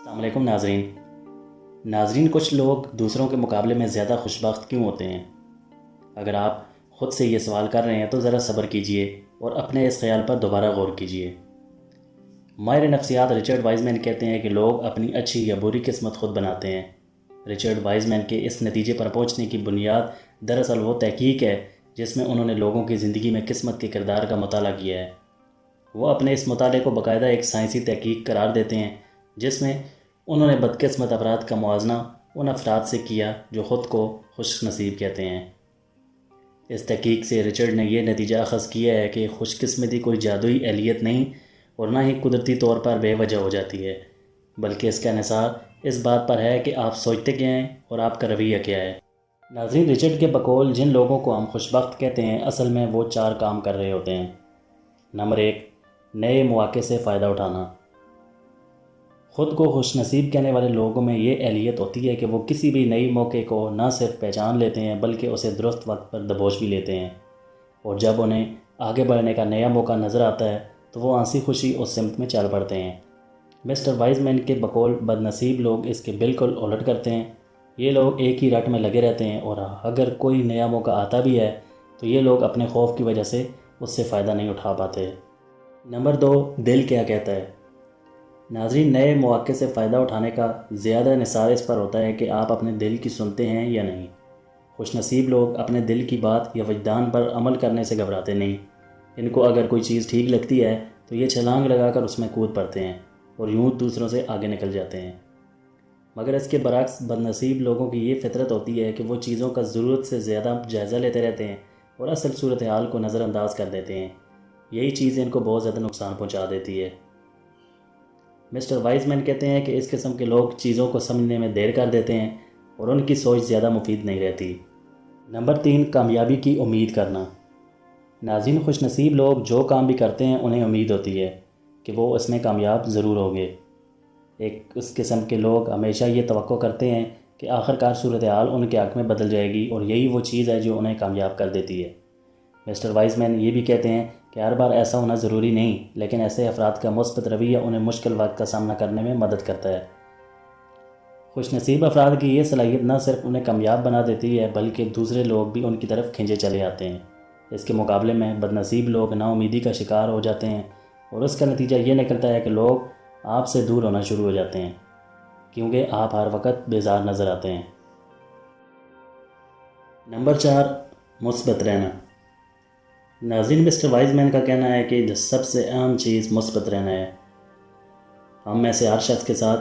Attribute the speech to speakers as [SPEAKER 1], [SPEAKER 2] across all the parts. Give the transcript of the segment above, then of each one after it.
[SPEAKER 1] السلام علیکم ناظرین کچھ لوگ دوسروں کے مقابلے میں زیادہ خوشبخت کیوں ہوتے ہیں؟ اگر آپ خود سے یہ سوال کر رہے ہیں تو ذرا صبر کیجئے اور اپنے اس خیال پر دوبارہ غور کیجئے۔ ماہر نفسیات رچرڈ وائزمین کہتے ہیں کہ لوگ اپنی اچھی یا بری قسمت خود بناتے ہیں۔ رچرڈ وائزمین کے اس نتیجے پر پہنچنے کی بنیاد دراصل وہ تحقیق ہے جس میں انہوں نے لوگوں کی زندگی میں قسمت کے کردار کا مطالعہ کیا ہے۔ وہ اپنے اس مطالعے کو باقاعدہ ایک سائنسی تحقیق قرار دیتے ہیں جس میں انہوں نے بدقسمت افراد کا موازنہ ان افراد سے کیا جو خود کو خوش نصیب کہتے ہیں۔ اس تحقیق سے رچرڈ نے یہ نتیجہ اخذ کیا ہے کہ خوش قسمتی کوئی جادوئی اہلیت نہیں اور نہ ہی قدرتی طور پر بے وجہ ہو جاتی ہے، بلکہ اس کا انحصار اس بات پر ہے کہ آپ سوچتے کیا ہیں اور آپ کا رویہ کیا ہے۔ ناظرین، رچرڈ کے بقول جن لوگوں کو ہم خوشبخت کہتے ہیں اصل میں وہ 4 کام کر رہے ہوتے ہیں۔ نمبر 1، نئے مواقع سے فائدہ اٹھانا۔ خود کو خوش نصیب کہنے والے لوگوں میں یہ اہلیت ہوتی ہے کہ وہ کسی بھی نئی موقع کو نہ صرف پہچان لیتے ہیں بلکہ اسے درست وقت پر دبوچ بھی لیتے ہیں، اور جب انہیں آگے بڑھنے کا نیا موقع نظر آتا ہے تو وہ ہنسی خوشی اس سمت میں چل پڑتے ہیں۔ مسٹر وائزمین کے بقول بد نصیب لوگ اس کے بالکل الٹ کرتے ہیں۔ یہ لوگ ایک ہی رٹ میں لگے رہتے ہیں اور اگر کوئی نیا موقع آتا بھی ہے تو یہ لوگ اپنے خوف کی وجہ سے اس سے فائدہ نہیں اٹھا پاتے۔ نمبر 2، دل کیا کہتا ہے۔ ناظرین، نئے مواقع سے فائدہ اٹھانے کا زیادہ انحصار اس پر ہوتا ہے کہ آپ اپنے دل کی سنتے ہیں یا نہیں۔ خوش نصیب لوگ اپنے دل کی بات یا وجدان پر عمل کرنے سے گھبراتے نہیں۔ ان کو اگر کوئی چیز ٹھیک لگتی ہے تو یہ چھلانگ لگا کر اس میں کود پڑتے ہیں اور یوں دوسروں سے آگے نکل جاتے ہیں۔ مگر اس کے برعکس بد نصیب لوگوں کی یہ فطرت ہوتی ہے کہ وہ چیزوں کا ضرورت سے زیادہ جائزہ لیتے رہتے ہیں اور اصل صورتحال کو نظر انداز کر دیتے ہیں۔ یہی چیز ان کو بہت زیادہ نقصان پہنچا دیتی ہے۔ مسٹر وائزمین کہتے ہیں کہ اس قسم کے لوگ چیزوں کو سمجھنے میں دیر کر دیتے ہیں اور ان کی سوچ زیادہ مفید نہیں رہتی۔ نمبر 3، کامیابی کی امید کرنا۔ ناظرین، خوش نصیب لوگ جو کام بھی کرتے ہیں انہیں امید ہوتی ہے کہ وہ اس میں کامیاب ضرور ہوں گے۔ اس قسم کے لوگ ہمیشہ یہ توقع کرتے ہیں کہ آخرکار صورتحال ان کے حق میں بدل جائے گی اور یہی وہ چیز ہے جو انہیں کامیاب کر دیتی ہے۔ مسٹر وائزمین یہ بھی کہتے ہیں کہ ہر بار ایسا ہونا ضروری نہیں، لیکن ایسے افراد کا مثبت رویہ انہیں مشکل وقت کا سامنا کرنے میں مدد کرتا ہے۔ خوش نصیب افراد کی یہ صلاحیت نہ صرف انہیں کامیاب بنا دیتی ہے بلکہ دوسرے لوگ بھی ان کی طرف کھنچے چلے آتے ہیں۔ اس کے مقابلے میں بد نصیب لوگ نا امیدی کا شکار ہو جاتے ہیں اور اس کا نتیجہ یہ نکلتا ہے کہ لوگ آپ سے دور ہونا شروع ہو جاتے ہیں کیونکہ آپ ہر وقت بیزار نظر آتے ہیں۔ نمبر 4، مثبت رہنا۔ ناظرین، مسٹر وائزمین کا کہنا ہے کہ سب سے اہم چیز مثبت رہنا ہے۔ ہم میں سے ہر شخص کے ساتھ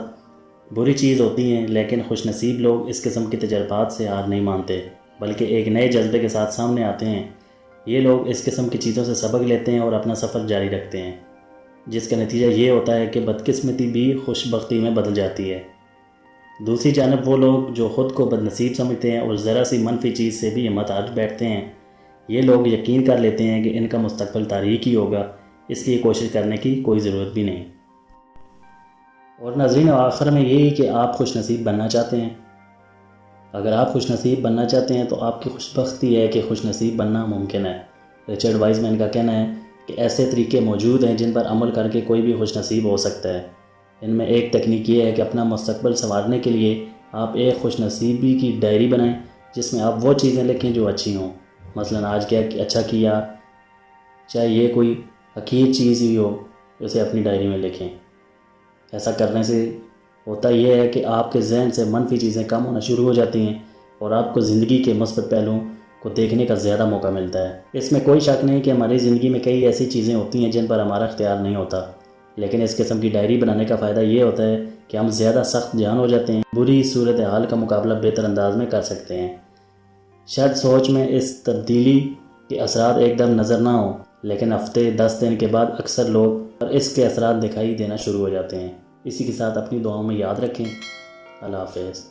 [SPEAKER 1] بری چیز ہوتی ہیں، لیکن خوش نصیب لوگ اس قسم کے تجربات سے ہار نہیں مانتے بلکہ ایک نئے جذبے کے ساتھ سامنے آتے ہیں۔ یہ لوگ اس قسم کی چیزوں سے سبق لیتے ہیں اور اپنا سفر جاری رکھتے ہیں، جس کا نتیجہ یہ ہوتا ہے کہ بدقسمتی بھی خوش بختی میں بدل جاتی ہے۔ دوسری جانب وہ لوگ جو خود کو بد نصیب سمجھتے ہیں اور ذرا سی منفی چیز سے بھی ہمت ہار بیٹھتے ہیں، یہ لوگ یقین کر لیتے ہیں کہ ان کا مستقبل تاریک ہی ہوگا، اس لیے کوشش کرنے کی کوئی ضرورت بھی نہیں۔ اور ناظرین، آخر میں یہی کہ آپ خوش نصیب بننا چاہتے ہیں۔ اگر آپ خوش نصیب بننا چاہتے ہیں تو آپ کی خوش بختی ہے کہ خوش نصیب بننا ممکن ہے۔ رچرڈ وائزمین کا کہنا ہے کہ ایسے طریقے موجود ہیں جن پر عمل کر کے کوئی بھی خوش نصیب ہو سکتا ہے۔ ان میں ایک تکنیک یہ ہے کہ اپنا مستقبل سنوارنے کے لیے آپ ایک خوش نصیبی کی ڈائری بنائیں جس میں آپ وہ چیزیں لکھیں جو اچھی ہوں۔ مثلاً آج کیا اچھا کیا، چاہے یہ کوئی حقیر چیز ہی ہو، اسے اپنی ڈائری میں لکھیں۔ ایسا کرنے سے ہوتا یہ ہے کہ آپ کے ذہن سے منفی چیزیں کم ہونا شروع ہو جاتی ہیں اور آپ کو زندگی کے مثبت پہلوؤں کو دیکھنے کا زیادہ موقع ملتا ہے۔ اس میں کوئی شک نہیں کہ ہماری زندگی میں کئی ایسی چیزیں ہوتی ہیں جن پر ہمارا اختیار نہیں ہوتا، لیکن اس قسم کی ڈائری بنانے کا فائدہ یہ ہوتا ہے کہ ہم زیادہ سخت جان ہو جاتے ہیں، بری صورتحال کا مقابلہ بہتر انداز میں کر سکتے ہیں۔ شاید سوچ میں اس تبدیلی کے اثرات ایک دم نظر نہ ہوں، لیکن ہفتے 10 دن کے بعد اکثر لوگ پر اس کے اثرات دکھائی دینا شروع ہو جاتے ہیں۔ اسی کے ساتھ اپنی دعاؤں میں یاد رکھیں۔ اللہ حافظ۔